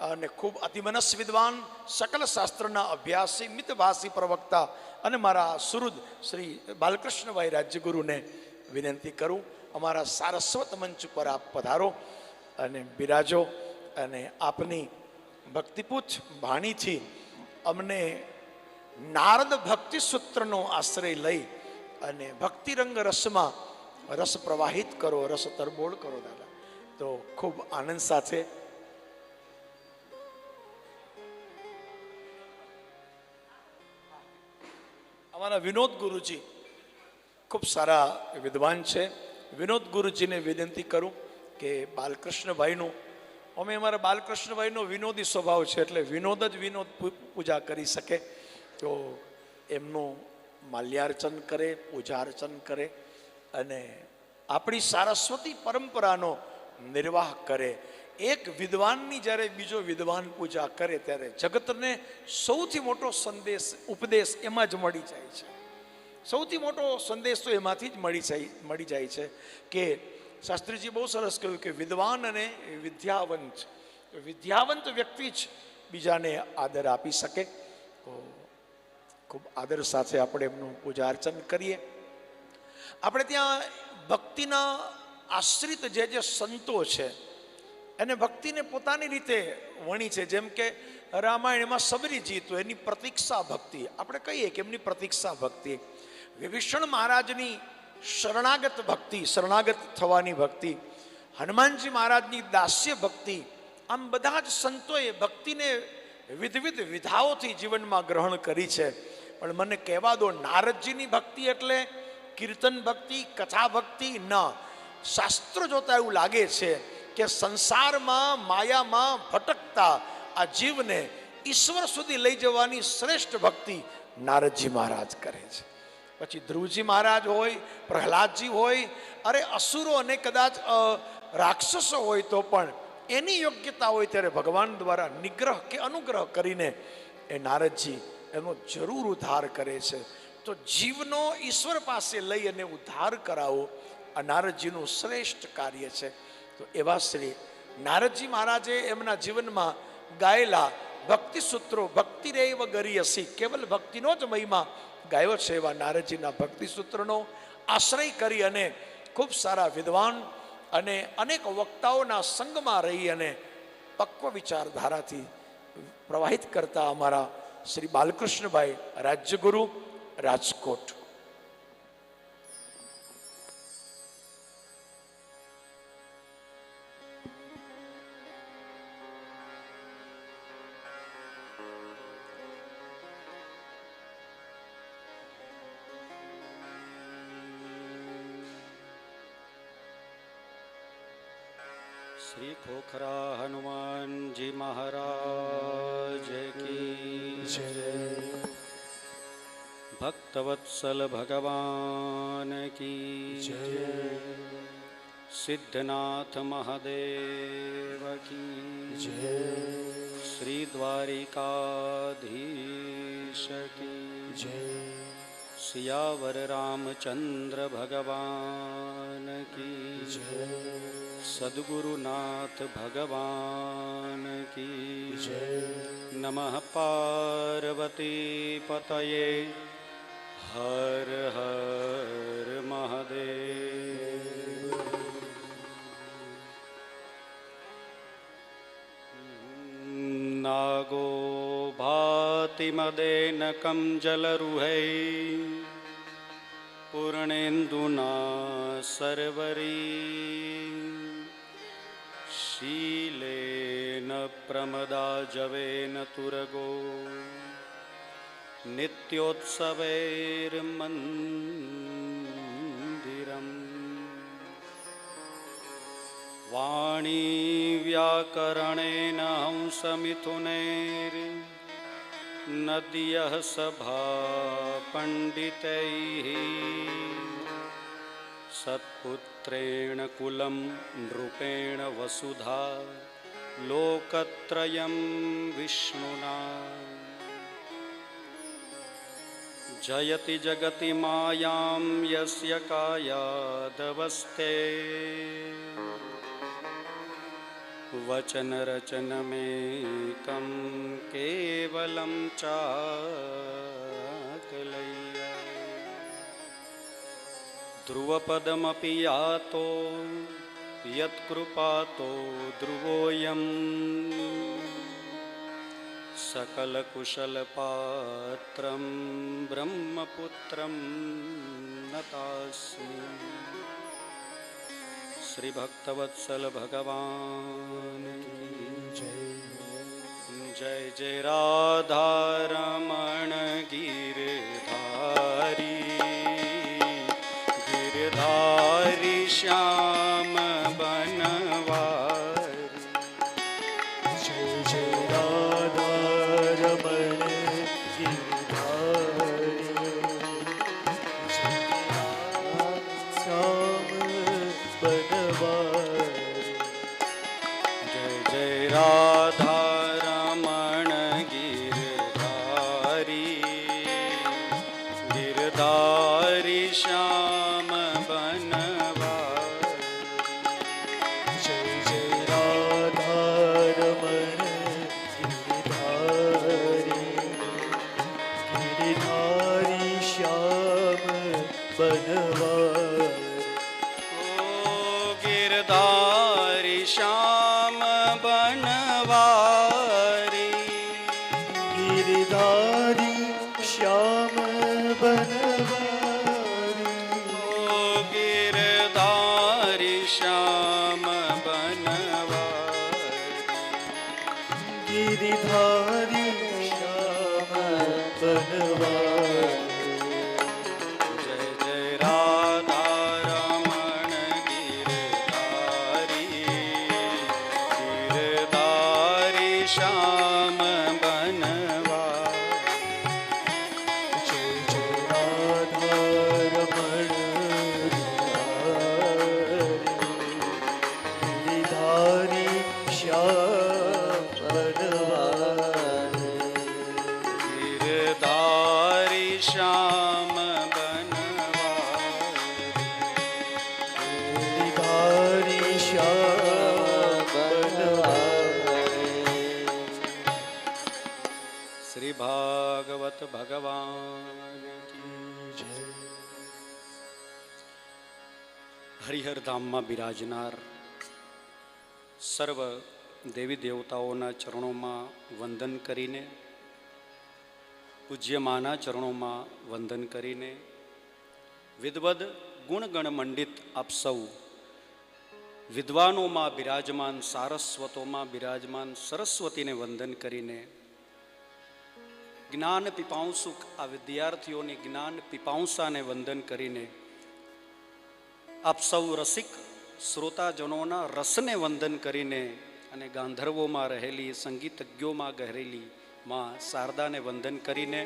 અને ખૂબ અતિમનસ વિદ્વાન, સકલ શાસ્ત્રના અભ્યાસી, મિતભાષી પ્રવક્તા અને મારા સુહૃદ શ્રી બાલકૃષ્ણભાઈ રાજ્યગુરુને વિનંતી કરું, અમારા સારસ્વત મંચ પર આપ પધારો અને બિરાજો અને આપની ભક્તિપૂછ વાણીથી અમને નારદ ભક્તિ સૂત્રનો આશ્રય લઈ અને ભક્તિરંગ રસમાં રસ પ્રવાહિત કરો, રસ તરબોળ કરો દાદા. તો ખૂબ આનંદ સાથે અમારા વિનોદ ગુરુજી ખૂબ સારા વિદ્વાન છે. વિનોદ ગુરુજીને વિનંતી કરું કે બાલકૃષ્ણભાઈનું, અમે અમારા બાલકૃષ્ણભાઈનો વિનોદી સ્વભાવ છે એટલે વિનોદ જ વિનોદ પૂજા કરી શકે, તો એમનું માલ્યાર્ચન કરે, પૂજા અર્ચન કરે અને આપણી સારસ્વતી પરંપરાનો નિર્વાહ કરે. એક વિદ્વાનની જ્યારે બીજો વિદ્વાન પૂજા કરે ત્યારે જગતને સૌથી મોટો સંદેશ, ઉપદેશ એમાં જ મળી જાય છે. સૌથી મોટો સંદેશ તો એમાંથી જ મળી જાય છે કે શાસ્ત્રીજી બહુ સરસ કહ્યું કે વિદ્વાન અને વિદ્યાવંત વ્યક્તિ જ બીજાને આદર આપી શકે. તો ખૂબ આદર સાથે આપણે એમનું પૂજા અર્ચન કરીએ. આપણે ત્યાં ભક્તિના આશ્રિત જે સંતો છે એને ભક્તિને પોતાની રીતે વણી છે. જેમ કે રામાયણમાં સબરીજી, તો એની પ્રતીક્ષા ભક્તિ આપણે કહીએ કે એમની પ્રતીક્ષા ભક્તિ. વિભીષણ મહારાજની શરણાગત ભક્તિ, શરણાગત થવાની ભક્તિ. હનુમાનજી મહારાજની દાસ્ય ભક્તિ. આમ બધા જ સંતોએ ભક્તિને વિવિધ વિધાઓથી જીવનમાં ગ્રહણ કરી છે. પણ મને કહેવા દો, નારદજીની ભક્તિ એટલે કીર્તન ભક્તિ, કથા ભક્તિ ન. શાસ્ત્ર જોતા એવું લાગે છે કે સંસારમાં માયામાં ભટકતા આ જીવને ઈશ્વર સુધી લઈ જવાની શ્રેષ્ઠ ભક્તિ નારદજી મહારાજ કરે છે. પછી ધ્રુવજી મહારાજ હોય, પ્રહલાદજી હોય, અરે અસુરો અને કદાચ રાક્ષસો હોય તો પણ એની યોગ્યતા હોય ત્યારે ભગવાન દ્વારા નિગ્રહ કે અનુગ્રહ કરીને એ નારદજી એનો જરૂર ઉદ્ધાર કરે છે. તો જીવનો ઈશ્વર પાસે લઈ અને ઉદ્ધાર કરાવો આ નારદજીનું શ્રેષ્ઠ કાર્ય છે. તો એવા શ્રી નારદજી મહારાજે એમના જીવનમાં ગાયેલા ભક્તિ સૂત્રો, ભક્તિ રેવ ગરીયસી, કેવલ ભક્તિનો જ મહિમા ગાયો છે. એવા નારદજીના ભક્તિ સૂત્રનો આશ્રય કરી અને ખૂબ સારા વિદ્વાન અને અનેક વક્તાઓના સંગમાં રહી અને પક્વ વિચારધારાથી પ્રવાહિત કરતા અમારા શ્રી બાલકૃષ્ણભાઈ રાજ્યગુરુ, રાજકોટ. श्री खोखरा हनुमान जी महाराज की जय. भक्तवत्सल भगवान की जय. सिद्धनाथ महादेव की जय. श्री द्वारिकाधीश की जय. सियावर रामचंद्र भगवान की जय. सद्गुरुनाथ भगवान की जय. नमः पार्वती पतये हर हर महादेव. नागो भाति मदेन कम जलरुहै पूर्णेन्दुना सर्वरी. शीलेन प्रमदाजवेन तुरगो नित्योत्सवैर्मन्दिरम्. वाणी व्याकरणेन हंसमिथुनैर् नद्यः सभा पंडितैः. सत्पुत्रेण कुलं नृपेण वसुधा लोकत्रयं विष्णुना. जयति जगति मायां यस्य कायादवस्थे वचनरचनमेकं केवलं चाकलय्य ध्रुवपदमपि यातो यत्कृपातो ध्रुवोऽयं सकलकुशलपात्रं ब्रह्मपुत्रं नतास्मि। श्री भक्तवत्सल भगवान की जय। जय राधा रमण गिरधारी गिरधारी श्याम बनवारी। जय जय राधा रमण गिरधारी श्याम बनवारी। जय जय राधा रमण गिरधारी गिरधारी श्याम बनवारी। जय जय राधा रमण गिरधारी गिरधारी श्याम बनवारी। ओ गिरधारी श्याम बनवारी गिरधारी श्याम बनवारी। ओ गिरधारी श्याम बनवारी। गिरधारी श्याम बनवारी। जय जय राधा रमण गिरधारी गिरधारी श्याम बनवारी। जय जय राधा रमण गिरधारी श्याम बनवारी। गिरधारी श्याम बनवारी। गिरधारी श्याम बनवारी। श्री भागवत भगवान की जय। હરિહર ધામમાં બિરાજનાર સર્વ દેવી દેવતાઓના ચરણોમાં વંદન કરીને, પૂજ્યમાના ચરણોમાં વંદન કરીને, વિદવદ ગુણગણ મંડિત આપ સૌ વિદ્વાનોમાં બિરાજમાન સારસ્વતોમાં બિરાજમાન સરસ્વતીને વંદન કરીને, જ્ઞાન પીપાંસુક આ વિદ્યાર્થીઓની જ્ઞાન પીપાંસાને વંદન કરીને, આપ સૌ રસિક શ્રોતાજનોના રસને વંદન કરીને અને ગાંધર્વોમાં રહેલી સંગીતજ્ઞોમાં ગહેરેલી માં શારદાને વંદન કરીને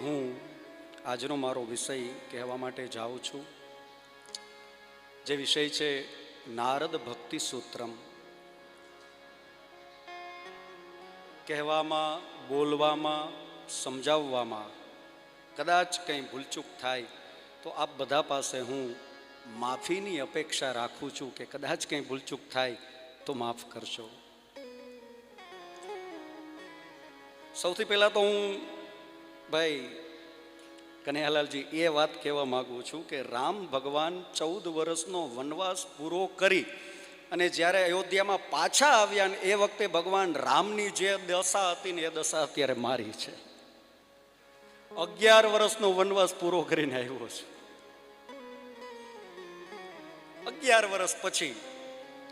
હું આજનો મારો વિષય કહેવા માટે જાઉં છું. જે વિષય છે નારદ ભક્તિ સૂત્રમ. કહેવામાં, બોલવામાં, સમજાવવામાં કદાચ કંઈ ભૂલચૂક થાય તો આપ બધા પાસે હું માફીની અપેક્ષા રાખું છું કે કદાચ કંઈ ભૂલચૂક થાય તો માફ કરશો. સૌથી પહેલાં તો હું ભાઈ કનૈયાલાલજી એ વાત કહેવા માગું છું કે રામ ભગવાન 14 વર્ષનો વનવાસ પૂરો કરી અને જ્યારે અયોધ્યામાં પાછા આવ્યા ને એ વખતે ભગવાન રામની જે દશા હતી ને એ દશા અત્યારે મારી છે. 11 વર્ષનો વનવાસ પૂરો કરીને આવ્યો છે. 11 વર્ષ પછી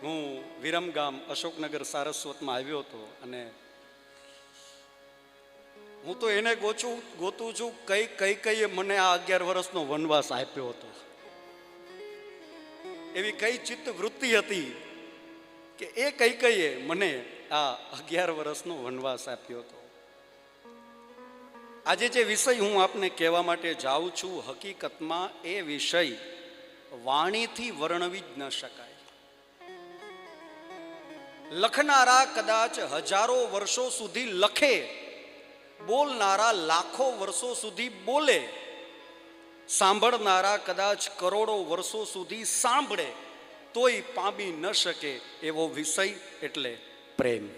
હું વિરમગામ અશોકનગર સારસ્વતમાં આવ્યો હતો અને હું તો એને ગોતું છું કઈ મને આ 11 વર્ષનો વનવાસ આપ્યો હતો. એવી કઈ ચિત્ત વૃત્તિ હતી કે એ કઈએ મને આ 11 વર્ષનો વનવાસ આપ્યો હતો. આજે જે વિષય હું આપને કહેવા માટે જાઉં છું, હકીકતમાં એ વિષય વાણીથી વર્ણવી જ ન શકાય. લખનારા કદાચ હજારો વર્ષો સુધી લખે, બોલનારા લાખો વર્ષો સુધી બોલે, સાંભળનારા કદાચ કરોડો વર્ષો સુધી સાંભળે, તોય પામી ન શકે એવો વિષય એટલે પ્રેમ.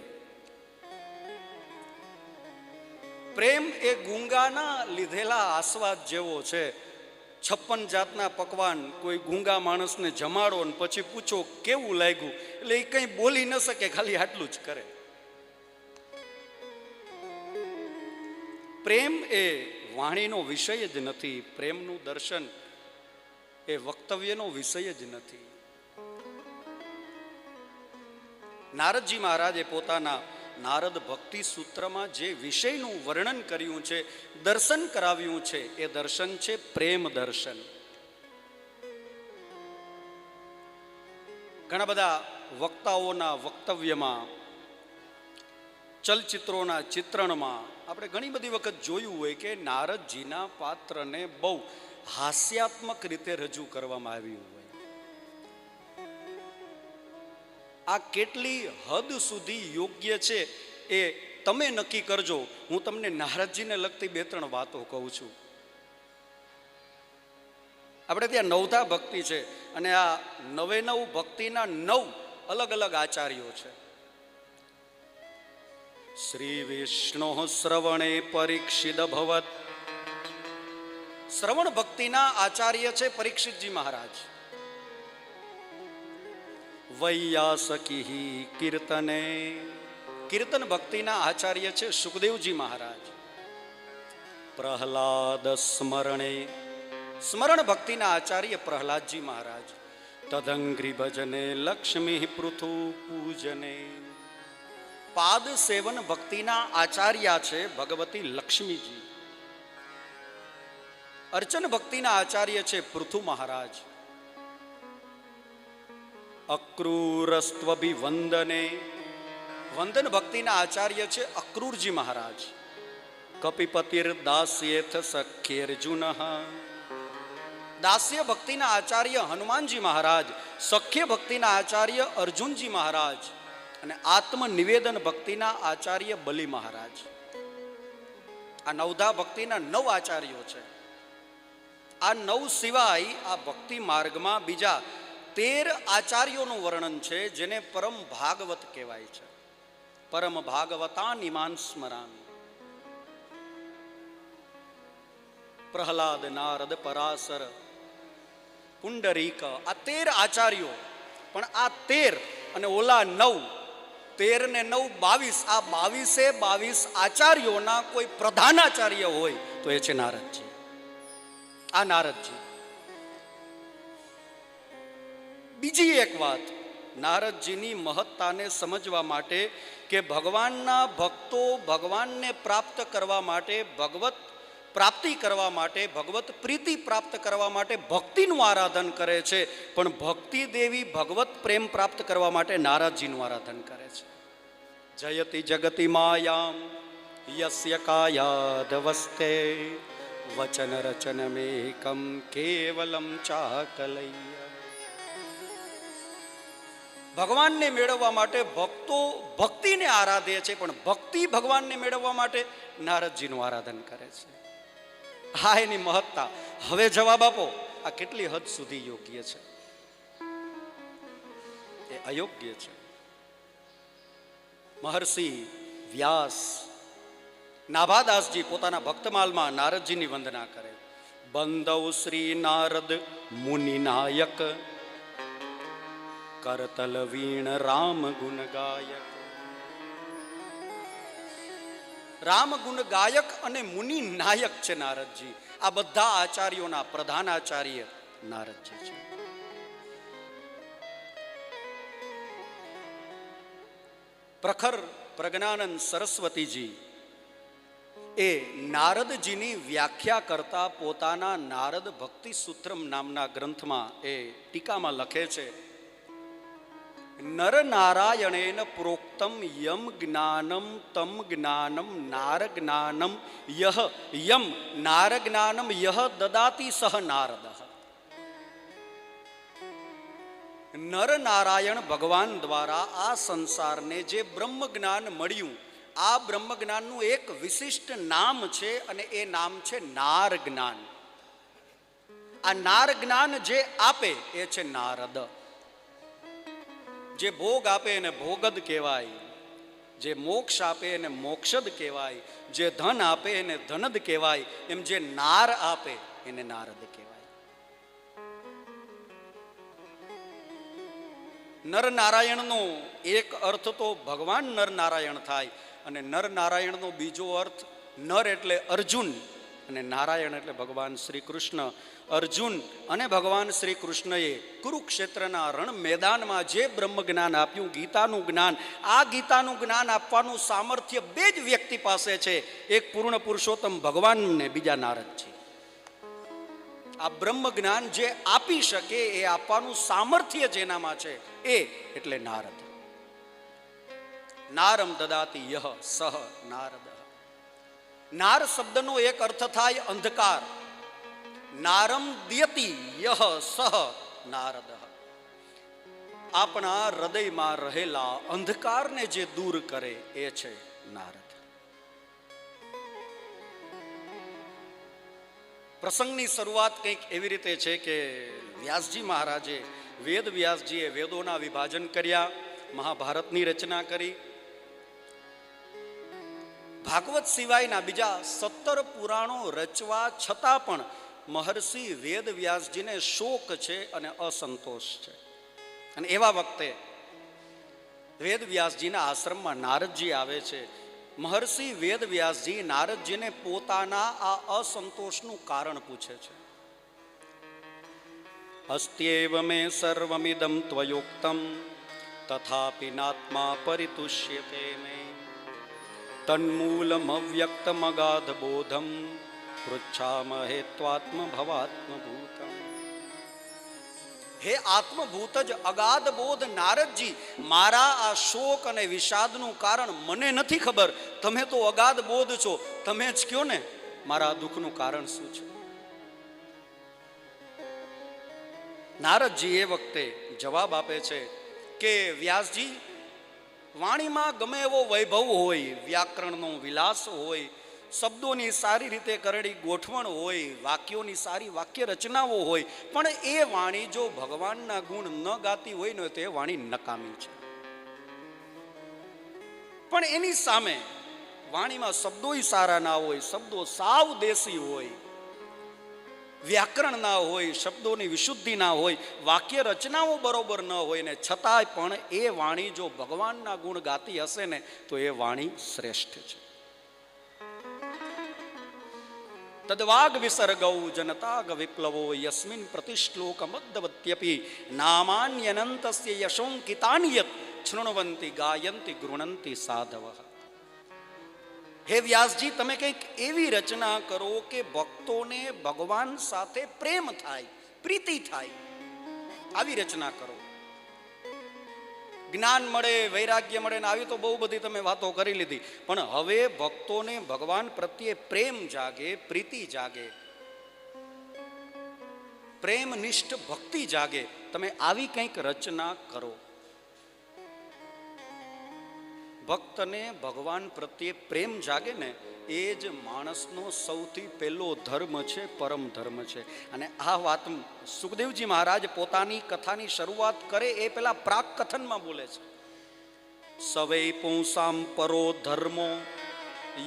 પ્રેમ એ ગુંગાના લીધેલા આસ્વાદ જેવો છે. 56 જાતના પકવાન કોઈ ગુંગા માણસને જમાડો ને પછી પૂછો કેવું લાગ્યું, એટલે એ કંઈ બોલી ન શકે, ખાલી આટલું જ કરે. પ્રેમ એ વાણીનો વિષય જ નથી. પ્રેમનું દર્શન એ વક્તવ્યનો વિષય જ નથી. નારદજી મહારાજે પોતાના નારદ ભક્તિ સૂત્રમાં જે વિષયનું વર્ણન કર્યું છે, દર્શન કરાવ્યું છે, એ દર્શન છે પ્રેમ દર્શન. ઘણા બધા વક્તાઓના વક્તવ્યમાં, ચલચિત્રોના ચિત્રણમાં આપણે ઘણી બધી વખત જોયું હોય કે નારદજીના પાત્રને બહુ હાસ્યાત્મક રીતે રજૂ કરવામાં આવ્યું હોય. આ કેટલી હદ સુધી યોગ્ય છે એ તમે નક્કી કરજો. હું તમને નારદજીને લગતી 2-3 વાતો કહું છું. આપણે ત્યાં નવધા ભક્તિ છે અને આ 99 ભક્તિના 9 અલગ અલગ આચાર્યો છે. શ્રી વિષ્ણુ શ્રવણે પરીક્ષિત ભવત. શ્રવણ ભક્તિના આચાર્ય છે પરીક્ષિતજી મહારાજ. વૈયાસકી કીર્તને, કીર્તન ભક્તિના આચાર્ય છે સુખદેવજી મહારાજ. પ્રહલાદ સ્મરણે, સ્મરણ ભક્તિના આચાર્ય પ્રહલાદજી મહારાજ. તદંગ્રી ભજને લક્ષ્મી પૃથુ પૂજને. પાદ સેવન ભક્તિના આચાર્ય છે ભગવતી લક્ષ્મીજી. અર્ચન ભક્તિના આચાર્ય છે પૃથુ મહારાજ. અક્રૂરસ્ત્વભિવંદને, વંદન ભક્તિના આચાર્ય છે અક્રૂરજી મહારાજ. કપિપતિર દાસ્યેથ સખ્યેર્જુન, દાસ્ય ભક્તિના આચાર્ય હનુમાનજી મહારાજ. સખ્ય ભક્તિના આચાર્ય અર્જુનજી મહારાજ. અને આત્મનિવેદન ભક્તિના આચાર્ય બલિ મહારાજ. આ નવધા ભક્તિના 9 આચાર્યો છે. આ 9 સિવાય આ ભક્તિ માર્ગમાં બીજા 13 આચાર્યોનું વર્ણન છે, જેને પરમ ભાગવત કહેવાય છે. પરમ ભાગવતા નિમાન સ્મરામી. પ્રહલાદ, નારદ, પરાશર, પુંડરીક, આ 13 આચાર્યો. પણ આ 13 અને ઓલા 9, 13 ને 9 22. આ 22 આચાર્યોના કોઈ પ્રધાનાચાર્ય હોય તો એ છે નારદજી. આ નારદજી. બીજી એક વાત, નારદજીની મહત્તાને સમજવા માટે કે ભગવાનના ભક્તો ભગવાનને પ્રાપ્ત કરવા માટે, ભગવત પ્રાપ્તિ કરવા માટે, ભગવત પ્રીતિ પ્રાપ્ત કરવા માટે ભક્તિનું આરાધન કરે છે. પણ ભક્તિ દેવી ભગવત પ્રેમ પ્રાપ્ત કરવા માટે નારદજીનું આરાધન કરે છે. જયતિ જગતિ માયામ યસ્ય કાયાદવસ્તે વચન રચનમેકમ કેવલમ ચાકલૈયા. ભગવાનને મેળવવા માટે ભક્તો ભક્તિને આરાધે છે, પણ ભક્તિ ભગવાનને મેળવવા માટે નારદજીનું આરાધન કરે છે. હા, એની મહત્તા. હવે જવાબ આપો, આ કેટલી હદ સુધી યોગ્ય છે? એ અયોગ્ય છે. મહર્ષિ વ્યાસ, નાભાદાસજી પોતાના ભક્તમાલમાં નારદજીની વંદના કરે. બંદવ શ્રી નારદ મુનિ નાયક, કરતલ વીણ રામ ગુણ ગાયક. રામ ગુણ ગાયક અને મુનિ નાયક છે નારદજી. આ બધા આચાર્યોના પ્રધાન આચાર્ય નારદજી છે. પ્રખર પ્રજ્ઞાનંદ સરસ્વતીજી એ નારદજીની વ્યાખ્યા કરતા પોતાના નારદ ભક્તિ સૂત્રમ નામના ગ્રંથમાં એ ટીકામાં લખે છે, નર નારાયણેન પ્રોક્તમ યમ જ્ઞાનમ તમ જ્ઞાનમ નાર જ્ઞાનમ યહ યમ નાર જ્ઞાનમ યહ દદાતિ સહ નારદ. નર નારાયણ ભગવાન દ્વારા આ સંસારને જે બ્રહ્મ જ્ઞાન મળ્યું, આ બ્રહ્મ જ્ઞાનનું એક વિશિષ્ટ નામ છે અને એ નામ છે નાર જ્ઞાન. આ નાર જ્ઞાન જે આપે એ છે નારદ. જે ભોગ આપે એને ભોગદ કહેવાય, જે મોક્ષ આપે એને મોક્ષદ કહેવાય, જે ધન આપે એને ધનદ કહેવાય, એમ જે નાર આપે એને નારદ કહેવાય. નર નારાયણનો એક અર્થ તો ભગવાન નર નારાયણ થાય, અને નર નારાયણનો બીજો અર્થ, નર એટલે અર્જુન અને નારાયણ એટલે ભગવાન શ્રી કૃષ્ણ. અર્જુન અને ભગવાન શ્રી કૃષ્ણએ કુરુક્ષેત્રના રણ મેદાનમાં જે બ્રહ્મ જ્ઞાન આપ્યું, ગીતાનું જ્ઞાન, આ ગીતાનું જ્ઞાન આપવાનું સામર્થ્ય બે જ વ્યક્તિ પાસે છે, એક પૂર્ણ પુરુષોત્તમ ભગવાન ને બીજા નારદ છે. આ બ્રહ્મ જ્ઞાન જે આપી શકે એ આપવાનું સામર્થ્ય જેનામાં છે એ એટલે નારદ. નારમ દદાતી યહ સહ નારદ. નાર શબ્દનો એક અર્થ થાય અંધકાર. નારમ દ્યતિ યહ સહ નારદ. આપણા હૃદયમાં રહેલા અંધકારને જે દૂર કરે એ છે નારદ. પ્રસંગની શરૂઆત કંઈક એવી રીતે છે કે વ્યાસજી મહારાજે, વેદ વ્યાસજીએ વેદોના વિભાજન કર્યા, મહાભારતની રચના કરી. ભાગવત સિવાયના બીજા 17 પુરાણો રચવા છતાં પણ મહર્ષિ વેદ વ્યાસજીને શોક છે અને અસંતોષ છે. અને એવા વખતે વેદ વ્યાસજીના આશ્રમમાં નારદજી આવે છે. મહર્ષિ વેદ વ્યાસજી નારદજીને પોતાના આ અસંતોષનું કારણ પૂછે છે. અસ્ત્યેવ મે સર્વમિદં ત્વયોક્તમ તથાપિ નાત્મા પરિતુષ્યતે મે તન્મૂલમવ્યક્તમગાધ બોધમ પૃચ્છામહે ત્વાત્મભવાત્મભૂતમ. હે આત્મભૂત જ અગાધ બોધ નારદજી, મારા આ શોક અને વિષાદનું કારણ મને નથી ખબર, તમે તો અગાધ બોધ છો, તમે જ કયો ને મારા દુઃખનું કારણ શું છે. નારદજી એ વખતે જવાબ આપે છે કે વ્યાસજી, વાણીમાં ગમે એવો વૈભવ હોય, વ્યાકરણનો વિલાસ હોય, શબ્દોની સારી રીતે કરેલી ગોઠવણ હોય, વાક્યોની સારી વાક્ય રચનાઓ હોય, પણ એ વાણી જો ભગવાનના ગુણ ન ગાતી હોય ને તો એ વાણી નકામી છે. પણ એની સામે વાણીમાં શબ્દોય સારા ના હોય, શબ્દો સાવ દેશી હોય, વ્યાકરણ ના હોય, શબ્દોની વિશુદ્ધિ ના હોય, વાક્ય રચનાઓ બરોબર ન હોય ને છતાંય પણ એ વાણી જો ભગવાનના ગુણ ગાતી હશે ને તો એ વાણી શ્રેષ્ઠ છે. તદ્વાગ વિસર્ગૌ જનતાગ વિપ્લવો યસ્મિન પ્રતિશ્લોક મદ્દવત્યપી નામાન્યનંતસ્ય યશોંકિતાનિ યત શૃણવંતી ગાયંતી ગૃણંતી સાધવઃ. હે વ્યાસજી, તમે કંઈક એવી રચના કરો કે ભક્તોને ભગવાન સાથે પ્રેમ થાય, પ્રીતિ થાય, આવી રચના કરો. જ્ઞાન મળે, વૈરાગ્ય મળે ને આવી તો બહુ બધી તમે વાતો કરી લીધી, પણ હવે ભક્તોને ભગવાન પ્રત્યે પ્રેમ જાગે, પ્રીતિ જાગે, પ્રેમનિષ્ઠ ભક્તિ જાગે, તમે આવી કંઈક રચના કરો. ભક્તને ભગવાન પ્રત્યે પ્રેમ જાગે ને એ જ માણસનો સૌથી પહેલો ધર્મ છે, પરમ ધર્મ છે. અને આ વાત સુખદેવજી મહારાજ પોતાની કથાની શરૂઆત કરે એ પેલા પ્રાક કથનમાં બોલે છે. સવૈ પુંસામ પરો ધર્મો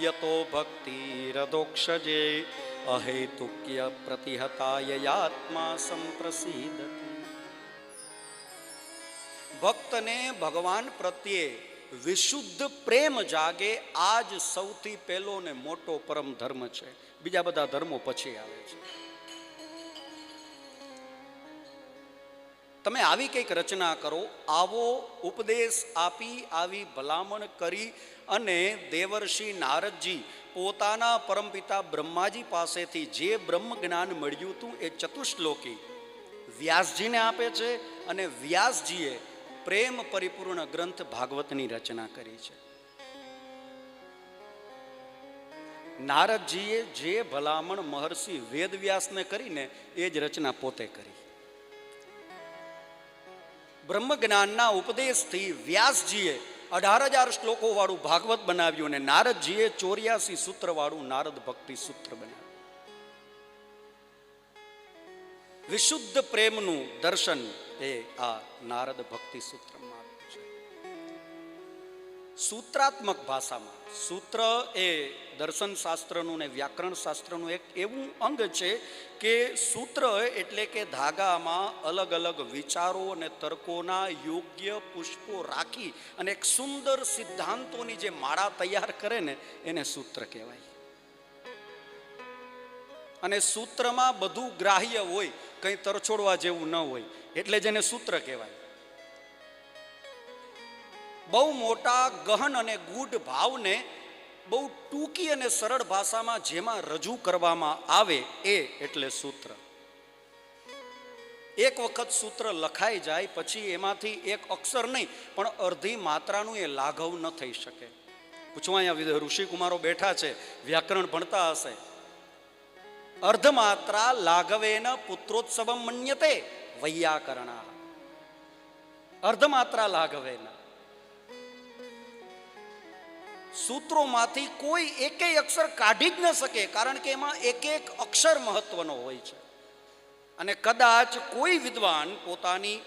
યતો ભક્તિ રદોક્ષજે અહેતુક્ય પ્રતિહતાય આત્મા સંપ્રસિદ્ધતિ. ભક્તને ભગવાન પ્રત્યે વિશુદ્ધ પ્રેમ જાગે, આ જ સૌથી પહેલો ને મોટો પરમ ધર્મ છે. બીજા બધા ધર્મો પછી આવે છે. તમે આવી કંઈક રચના કરો, આવો ઉપદેશ આપી, આવી ભલામણ કરી અને દેવર્ષિ નારદજી પોતાના પરમપિતા બ્રહ્માજી પાસેથી જે બ્રહ્મ જ્ઞાન મળ્યું હતું એ ચતુશ્લોકી વ્યાસજીને આપે છે. અને વ્યાસજીએ પ્રેમ પરિપૂર્ણ ગ્રંથ ભાગવતની રચના કરી છે. નારદજીએ જે ભલામણ મહર્ષિ વેદવ્યાસને કરીને એ જ રચના પોતે કરી. બ્રહ્મ જ્ઞાનના ઉપદેશથી વ્યાસજીએ 18,000 શ્લોકો વાળું ભાગવત બનાવ્યું અને નારદજીએ 84 સૂત્ર વાળું નારદ ભક્તિ સૂત્ર બનાવ્યું. વિશુદ્ધ પ્રેમનું દર્શન એ આ નારદ ભક્તિ સૂત્રમાં આપ્યું છે. સૂત્રાત્મક ભાષામાં, સૂત્ર એ દર્શન શાસ્ત્રનું ને વ્યાકરણ શાસ્ત્રનું એક એવું અંગ છે કે સૂત્ર એટલે કે ધાગામાં અલગ અલગ વિચારો અને તર્કોના યોગ્ય પુષ્પો રાખી અને એક સુંદર સિદ્ધાંતોની જે માળા તૈયાર કરે ને એને સૂત્ર કહેવાય. અને સૂત્રમાં બધું ગ્રાહ્ય હોય, કંઈ તરછોડવા જેવું ન હોય, એટલે જ એને સૂત્ર કહેવાય. બહુ મોટા ગહન અને ગૂઢ ભાવને બહુ ટૂંકી અને સરળ ભાષામાં જેમાં રજૂ કરવામાં આવે એ એટલે સૂત્ર. એક વખત સૂત્ર લખાઈ જાય પછી એમાંથી એક અક્ષર નહીં પણ અડધી માત્રાનું એ લાઘવ ન થઈ શકે. પૂછવા અહીંયા ઋષિકુમારો બેઠા છે, વ્યાકરણ ભણતા હશે. અર્ધમાત્રા લાઘવેન પુત્રોત્સવમ મન્યતે વૈયાકરણા. અર્ધમાત્રા લાઘવેન. સૂત્રોમાંથી કોઈ એકેય અક્ષર કાઢી જ ન શકે, કારણ કે એમાં એક એક અક્ષર મહત્વનો હોય છે. અને કદાચ કોઈ વિદ્વાન પોતાની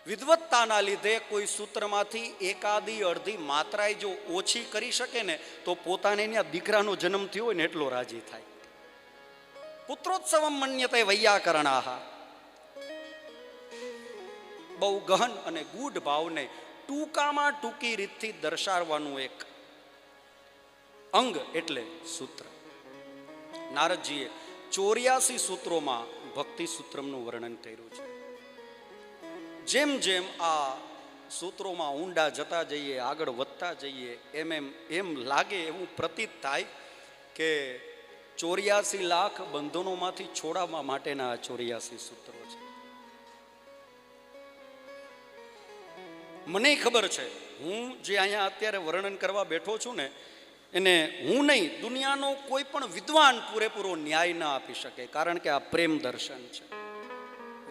વિદ્વત્તાના લીધે કોઈ સૂત્રમાંથી એકાદી અડધી માત્રાએ જો ઓછી કરી શકે ને તો પોતાને ત્યાં દીકરાનો જન્મ થયો હોય ને એટલો રાજી થાય. પુત્રોત્સવમ મન્યતે વૈયાકરણાહ. બહુ ગહન અને ગૂઢ ભાવને ટૂંકામાં ટૂંકી રીતથી દર્શાવવાનું એક અંગ એટલે સૂત્ર. નારદજીએ 84 સૂત્રોમાં ભક્તિ સૂત્રમનું વર્ણન કર્યું છે. જેમ જેમ આ સૂત્રોમાં ઊંડા જતા જઈએ, આગળ વધતા જઈએ, એમ લાગે, એવું પ્રતીત થાય કે 84 લાખ બંધનોમાંથી છોડાવવા માટેના 84 સૂત્રો છે. મને ખબર છે, હું જે અહીંયા અત્યારે વર્ણન કરવા બેઠો છું ને એને હું નહીં, દુનિયાનો કોઈ પણ વિદ્વાન પૂરેપૂરો ન્યાય ન આપી શકે, કારણ કે આ પ્રેમ દર્શન છે.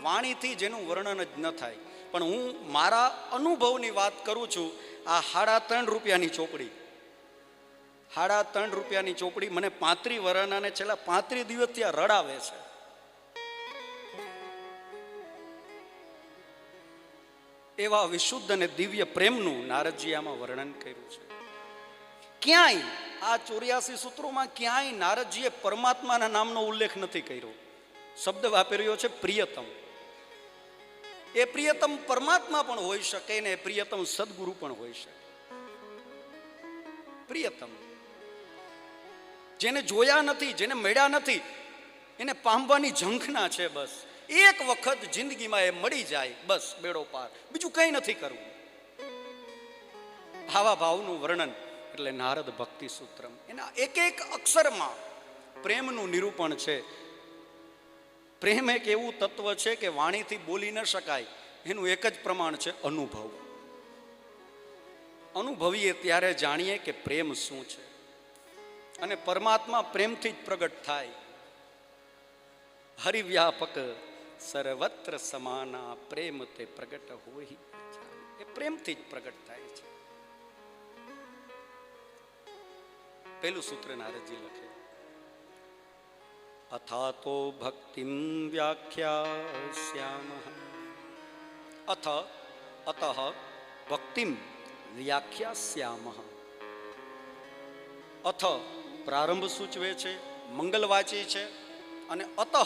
વાણીથી જેનું વર્ણન જ ન થાય. પણ હું મારા અનુભવની વાત કરું છું. આ 3.5 રૂપિયાની ચોપડી, 3.5 રૂપિયાની ચોપડી મને 35 વર્ષના ને છેલ્લા 35 દિવસથી આ રડાવે છે. એવા વિશુદ્ધ અને દિવ્ય પ્રેમનું નારદજી આમાં વર્ણન કર્યું છે. ક્યાંય આ 84 સૂત્રોમાં ક્યાંય નારદજીએ પરમાત્માના નામનો ઉલ્લેખ નથી કર્યો. શબ્દ વાપર્યો છે પ્રિયતમ. એ પ્રિયતમ પરમાત્મા પણ હોઈ શકે ને એ પ્રિયતમ સદગુરુ પણ હોઈ શકે. પ્રિયતમ જેને જોયા નથી, જેને મળ્યા નથી, એને પામવાની ઝંખના છે. બસ એક વખત જિંદગીમાં એ મળી જાય, બસ બેડો પાર, બીજું કંઈ નથી કરવું. આવા ભાવનું વર્ણન એટલે નારદ ભક્તિ સૂત્રમ. એના એક એક અક્ષરમાં પ્રેમનું નિરૂપણ છે. પ્રેમ એક એવું તત્વ છે કે વાણીથી બોલી ન શકાય. એનું એક જ પ્રમાણ છે અનુભવ. અનુભવીએ ત્યારે જાણીએ કે પ્રેમ શું છે. અને પરમાત્મા પ્રેમથી જ પ્રગટ થાય. હરિવ્યાપક સર્વત્ર સમાના પ્રેમ તે પ્રગટ હોય. એ પ્રેમથી જ પ્રગટ થાય છે. પહેલું સૂત્ર નારદજી લખે, અથાતો ભક્તિમ વ્યાખ્યાસ્યામઃ. અથ અતઃ ભક્તિમ વ્યાખ્યાસ્યામઃ. અથ પ્રારંભ સૂચવે છે, મંગલવાચી છે, અને અતઃ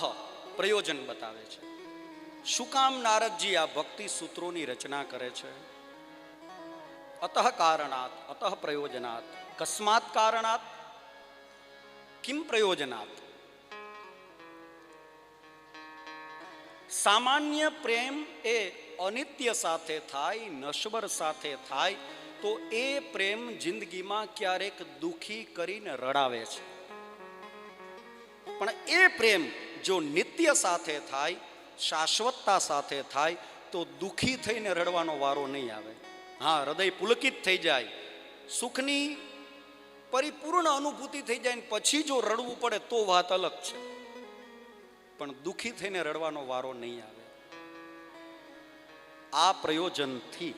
પ્રયોજન બતાવે છે. શું કામ નારદજી આ ભક્તિ સૂત્રોની રચના કરે છે? અતઃ કારણાત, અતઃ પ્રયોજનાત. કસ્માત કારણાત, કિમ પ્રયોજનાત. સામાન્ય પ્રેમ એ અનિત્ય સાથે થાય, નશ્વર સાથે થાય તો એ પ્રેમ જિંદગીમાં ક્યારેક દુખી કરીને રડાવે છે. પણ એ પ્રેમ જો નિત્ય સાથે થાય, શાશ્વતતા સાથે થાય તો દુખી થઈને રડવાનો વારો નહીં આવે. હા, હૃદય પુલકિત થઈ જાય, સુખની પરિપૂર્ણ અનુભૂતિ થઈ જાય ને પછી જો રડવું પડે તો વાત અલગ છે. પણ દુખી થઈને રડવાનો વારો નહીં આવે. આ પ્રયોજનથી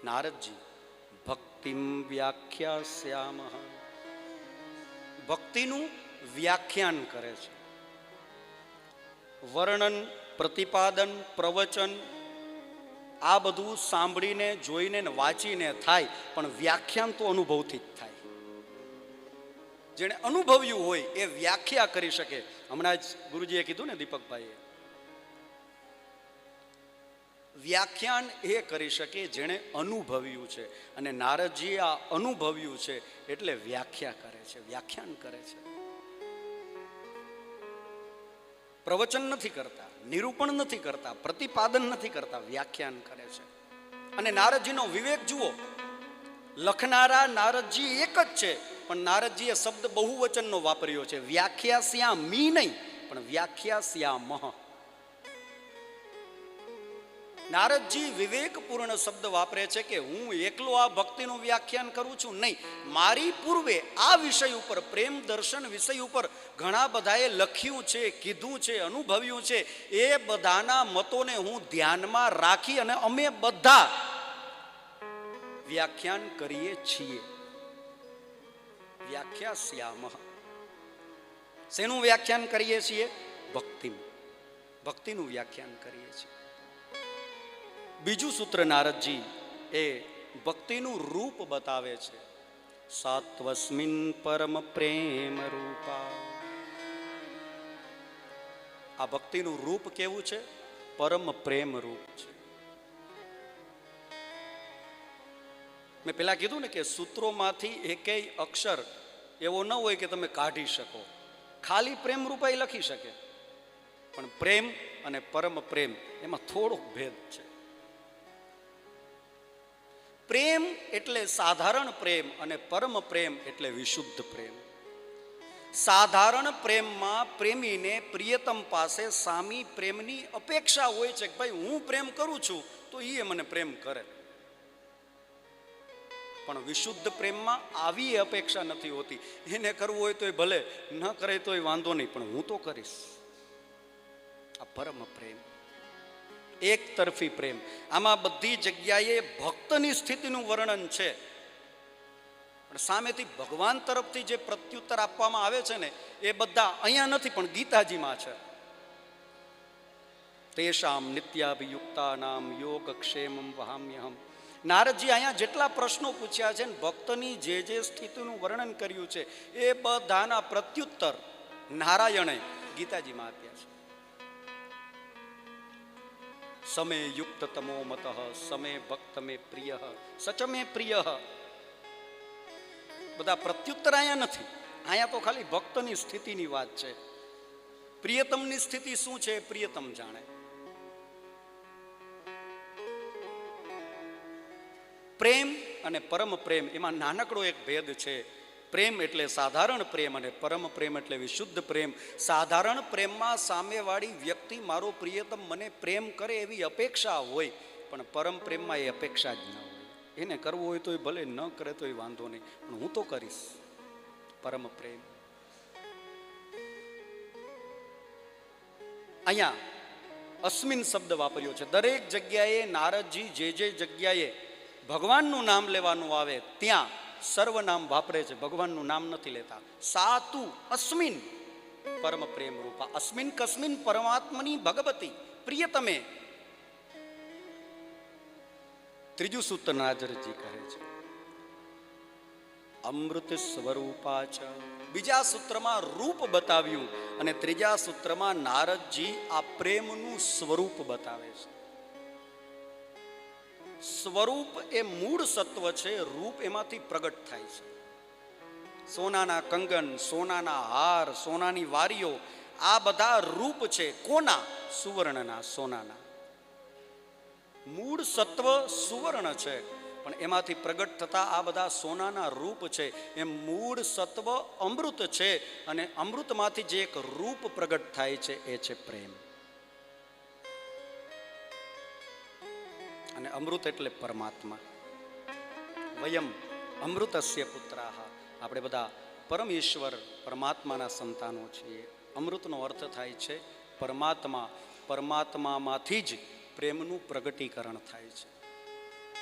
નારદજી ભક્તિમ વ્યાખ્યાસ્યામઃ, ભક્તિનું વ્યાખ્યાન કરે છે. વર્ણન, પ્રતિપાદન, પ્રવચન આ બધું સાંભળીને જોઈને ને વાંચીને થાય, પણ વ્યાખ્યાન તો અનુભવથી જ થાય. જેણે અનુભવ્યું હોય એ વ્યાખ્યા કરી શકે. હમણાં જ ગુરુજીએ કીધું ને, દીપકભાઈએ, વ્યાખ્યાન એ કરી શકે જેણે અનુભવ્યું છે. અને નારદજી આ અનુભવ્યું છે એટલે વ્યાખ્યા કરે છે, વ્યાખ્યાન કરે છે. પ્રવચન નથી કરતા, નિરૂપણ નથી કરતા, પ્રતિપાદન નથી કરતા, વ્યાખ્યાન કરે છે. અને નારદજીનો વિવેક જુઓ. લખનારા નારદજી એક જ છે, પણ નારદજીએ શબ્દ બહુવચનનો વાપર્યો છે. વ્યાખ્યાસ્યામી નહીં, પણ વ્યાખ્યાસ્યામઃ. નારદજી વિવેકપૂર્ણ શબ્દ વાપરે છે કે હું એકલો આ ભક્તિનું વ્યાખ્યાન કરું છું, નહીં. મારી પૂર્વે આ વિષય ઉપર, પ્રેમ દર્શન વિષય ઉપર ઘણા બધાએ લખ્યું છે, કીધું છે, અનુભવ્યું છે. એ બધાના મતોને હું ધ્યાનમાં રાખી અને અમે બધા વ્યાખ્યાન કરીએ છીએ. વ્યાખ્યાસ્યામઃ. શેનું વ્યાખ્યાન કરીએ છીએ? ભક્તિનું વ્યાખ્યાન કરીએ છીએ. બીજું સૂત્ર નારદજી એ ભક્તિનું રૂપ બતાવે છે. સાત્વસ્મિન પરમ પ્રેમ રૂપા. આ ભક્તિનું રૂપ કેવું છે? પરમ પ્રેમ રૂપ છે. મેં પેલા કીધું ને કે સૂત્રોમાંથી એકેય અક્ષર એવો ન હોય કે તમે કાઢી શકો. ખાલી પ્રેમ રૂપાઈ લખી શકે, પણ પ્રેમ અને પરમ પ્રેમ એમાં થોડોક ભેદ છે. પ્રેમ એટલે સાધારણ પ્રેમ અને પરમ પ્રેમ એટલે વિશુદ્ધ પ્રેમ. સાધારણ પ્રેમમાં પ્રેમીને પ્રિયતમ પાસે સામી પ્રેમની અપેક્ષા હોય છે કે ભાઈ હું પ્રેમ કરું છું તો એ મને પ્રેમ કરે. પણ વિશુદ્ધ પ્રેમમાં આવી અપેક્ષા નથી હોતી. એને કરવું હોય તોય ભલે, ન કરે તોય વાંધો નહીં, પણ હું તો કરીશ. આ પરમ પ્રેમ, એક તરફી પ્રેમ. આમાં બધી જગ્યાએ ભક્તની સ્થિતિનું વર્ણન છે, પણ સામેથી ભગવાન તરફથી જે પ્રત્યુત્તર આપવામાં આવે છે ને એ બધા અહીંયા નથી, પણ ગીતાજીમાં છે. તેષામ નિત્યાભિયુક્તાનામ યોગક્ષેમં વહામ્યહમ. નારદજી અહીંયા જેટલા પ્રશ્નો પૂછ્યા છે ને ભક્તની જે સ્થિતિનું વર્ણન કર્યું છે એ બધાના પ્રત્યુત્તર નારાયણે ગીતાજીમાં આપ્યા છે. સમે યુક્ત તમો મત સમે ભક્ત મે પ્રિય સચ મે પ્રિય. બધા પ્રત્યુત્તર અહીંયા નથી. અહીંયા તો ખાલી ભક્તની સ્થિતિની વાત છે. પ્રિયતમની સ્થિતિ શું છે પ્રિયતમ જાણે. પ્રેમ અને પરમ પ્રેમ એમાં નાનકડો એક ભેદ છે. પ્રેમ એટલે સાધારણ પ્રેમ અને પરમ પ્રેમ એટલે વિશુદ્ધ પ્રેમ. સાધારણ પ્રેમમાં સામેવાળી વ્યક્તિ મારો પ્રિયતમ મને પ્રેમ કરે એવી અપેક્ષા હોય, પણ પરમ પ્રેમમાં એ અપેક્ષા જ ન હોય. એને કરવું હોય તો ભલે, ન કરે તો વાંધો નહીં, પણ હું તો કરીશ. પરમ પ્રેમ. અહીંયા અસ્મિન શબ્દ વાપર્યો છે. દરેક જગ્યાએ નારદજી જે જગ્યાએ ભગવાનનું નામ લેવાનું આવે ત્યાં સર્વનામ વાપરે છે, ભગવાનનું નામ નથી લેતા. સાતુ અસ્મિન પરમ પ્રેમ રૂપા. અસ્મિન કસ્મિન પરમાત્મની ભગવતી પ્રિયતમે. ત્રીજું સૂત્ર નારદજી કહે છે અમૃત સ્વરૂપા છે. બીજા સૂત્રમાં રૂપ બતાવ્યું અને ત્રીજા સૂત્રમાં નારદજી આ પ્રેમનું સ્વરૂપ બતાવે છે. સ્વરૂપ એ મૂળ સત્વ છે, રૂપ એમાંથી પ્રગટ થાય છે. સોનાના કંગન, સોનાના હાર, સોનાની વારીઓ, આ બધા રૂપ છે. કોના? સુવર્ણના, સોનાના. મૂળ સત્વ સુવર્ણ છે, પણ એમાંથી પ્રગટ થતા આ બધા સોનાના રૂપ છે. એમ મૂળ સત્વ અમૃત છે, અને અમૃતમાંથી જે એક રૂપ પ્રગટ થાય છે એ છે પ્રેમ. અને અમૃત એટલે પરમાત્મા. વયમ અમૃતસ્ય પુત્રાહ. આપણે બધા પરમેશ્વર પરમાત્માના સંતાનો છીએ. અમૃતનો અર્થ થાય છે પરમાત્મા. પરમાત્મામાંથી જ પ્રેમનું પ્રગટીકરણ થાય છે.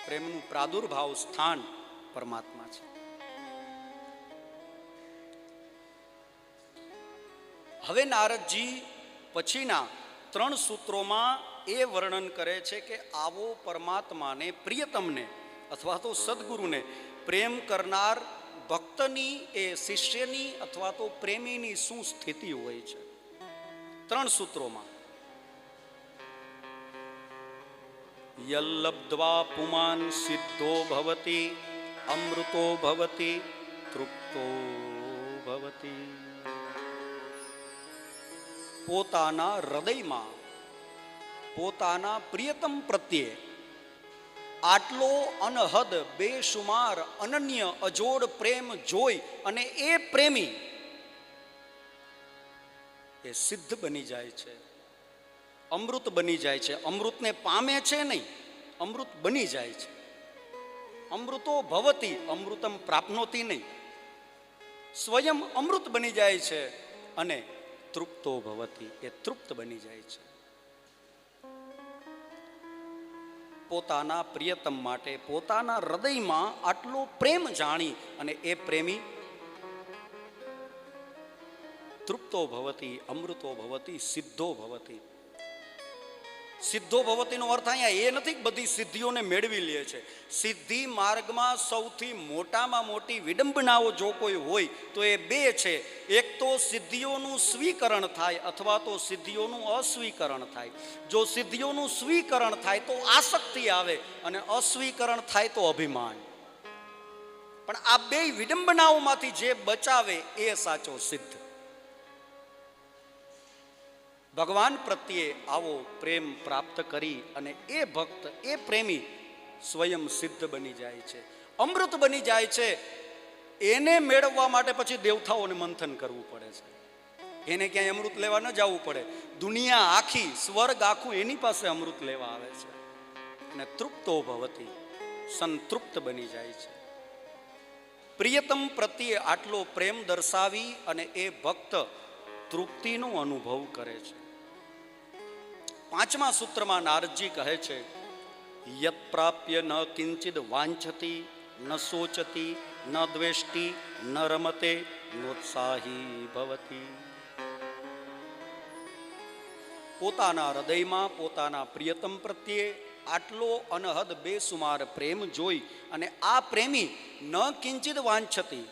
પ્રેમનું પ્રાદુર્ભાવ સ્થાન પરમાત્મા છે. હવે નારદજી પછીના 3 સૂત્રોમાં એ વર્ણન કરે છે કે આવો પરમાત્માને, પ્રિયતમને અથવા તો સદગુરુને પ્રેમ કરનાર ભક્તની, એ શિષ્યની અથવા તો પ્રેમીની શું સ્થિતિ હોય છે. 3 સૂત્રોમાં. યલ્લબ્ધ્વા પુમાન સિદ્ધો ભવતિ અમૃતો ભવતિ તૃપ્તો ભવતિ. પોતાના હૃદયમાં પોતાના પ્રિયતમ પ્રત્યે આટલો અનહદ, બેશુમાર, અનન્ય, અજોડ પ્રેમ જોઈ અને એ પ્રેમી એ સિદ્ધ બની જાય છે, અમૃત બની જાય છે. અમૃતને પામે છે નહીં, અમૃત બની જાય છે. અમૃતો ભવતી, અમૃતમ પ્રાપ્નોતી નહીં, સ્વયં અમૃત બની જાય છે. અને તૃપ્તો ભવતી, એ તૃપ્ત બની જાય છે. પોતાના પ્રિયતમ માટે પોતાના હૃદયમાં આટલો પ્રેમ જાણી અને એ પ્રેમી તૃપ્તો ભવતી, અમૃતો ભવતી, સિદ્ધો ભવતી. સિદ્ધો ભવતીનો અર્થ અહીંયા એ નથી કે બધી સિદ્ધિઓને મેળવી લે છે. સિદ્ધિ માર્ગમાં સૌથી મોટામાં મોટી વિડંબનાઓ જો કોઈ હોય તો એ 2 છે. એક તો સિદ્ધિઓનું સ્વીકરણ થાય અથવા તો સિદ્ધિઓનું અસ્વીકરણ થાય. જો સિદ્ધિઓનું સ્વીકરણ થાય તો આસક્તિ આવે અને અસ્વીકરણ થાય તો અભિમાન. પણ આ 2 વિડંબનાઓમાંથી જે બચાવે એ સાચો સિદ્ધ. ભગવાન પ્રત્યે આવો પ્રેમ પ્રાપ્ત કરી અને એ ભક્ત, એ પ્રેમી સ્વયં સિદ્ધ બની જાય છે, અમૃત બની જાય છે. એને મેળવવા માટે પછી દેવતાઓને મંથન કરવું પડે છે. એને ક્યાંય અમૃત લેવા ન જવું પડે. દુનિયા આખી, સ્વર્ગ આખું એની પાસે અમૃત લેવા આવે છે. અને તૃપ્તો ભવતી, સંતૃપ્ત બની જાય છે. પ્રિયતમ પ્રત્યે આટલો પ્રેમ દર્શાવી અને એ ભક્ત તૃપ્તિનો અનુભવ કરે છે. 5મા સૂત્રમાં નારદજી કહે છે, યત પ્રાપ્ય ન કિંચિદ વાંછતી, ન સોચતી, ન દ્વેષ્ટી, ન રમતે, નોત્સાહી ભવતી. પોતાના હૃદયમાં પોતાના પ્રિયતમ પ્રત્યે આટલો અનહદ, બેસુમાર પ્રેમ જોઈ અને આ પ્રેમી ન કિંચિદ વાંછતી,